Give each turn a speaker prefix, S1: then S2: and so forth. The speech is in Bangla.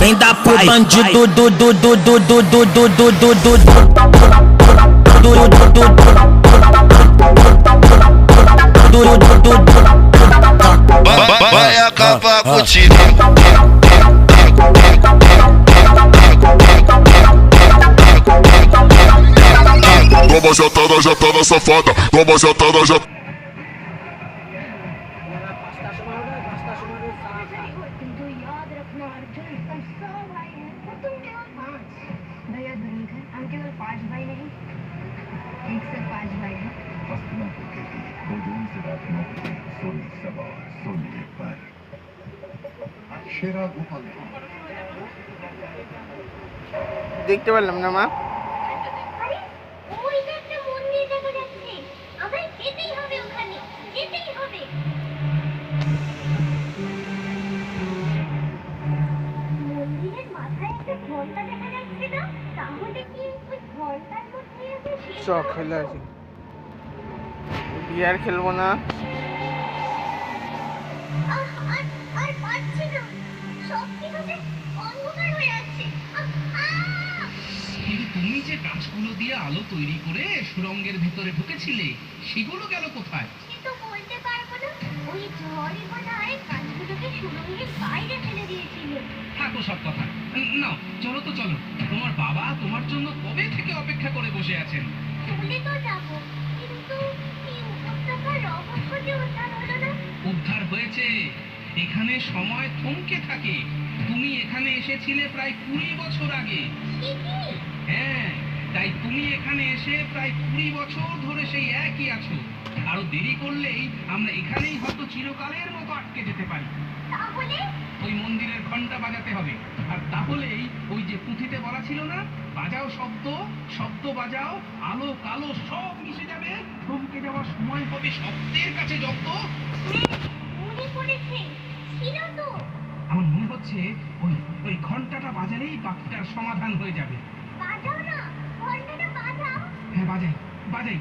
S1: Vem dar pro bandido
S2: vai acabar com o time.
S3: Toma jatada safada, toma jatada já.
S4: দেখতে পারলাম না মা। চক খেলে আছি, বিয়ার খেলবো না।
S5: কিন্তু তুমি যে গাছগুলো দিয়ে আলো তৈরি করে সুরঙ্গের ভিতরে ঢুকেছিলে সেগুলো গেল কোথায়?
S6: বলতে পারবো না, ওই ঝড়ই বোধহয় গাছগুলোকে সুরঙ্গের বাইরে ফেলে দিয়েছিল।
S5: থাকো সব কথা, নাও চলো তো চলো, তোমার বাবা তোমার জন্য কবে থেকে অপেক্ষা করে বসে আছেন।
S6: চলে তো যাবো, কিন্তু এই উপত্যকার রহস্য যে উদ্ধার হলো না।
S5: উদ্ধার হয়েছে, এখানে সময় থমকে থাকে। তুমি এখানে এসেছিলে প্রায় 20 বছর আগে। হ্যাঁ, তাই তুমি এখানে এসে প্রায় 20 বছর ধরে সেই একই আছো। আরো দেরি করলেই আমরা এখানেই হয়তো চিরকালের মতো আটকে যেতে পারি।
S6: তাহলে
S5: ওই মন্দিরের ঘন্টা বাজাতে হবে, আর তাহলেই ওই যে পুঁথিতে বলা ছিল না, বাজাও শব্দ, শব্দ বাজাও, আলো কালো সব মিশে যাবে, থমকে যাওয়ার সময় হবে শব্দের কাছে যত।
S6: মনে পড়েছে, ছিল তো।
S5: আমার মনে হচ্ছে ওই ঘন্টাটা বাজালেই বাকিটার সমাধান হয়ে যাবে।
S6: বাজাও না, ঘন্টাটা বাজাও।
S5: হ্যাঁ বাজাই বাজাই।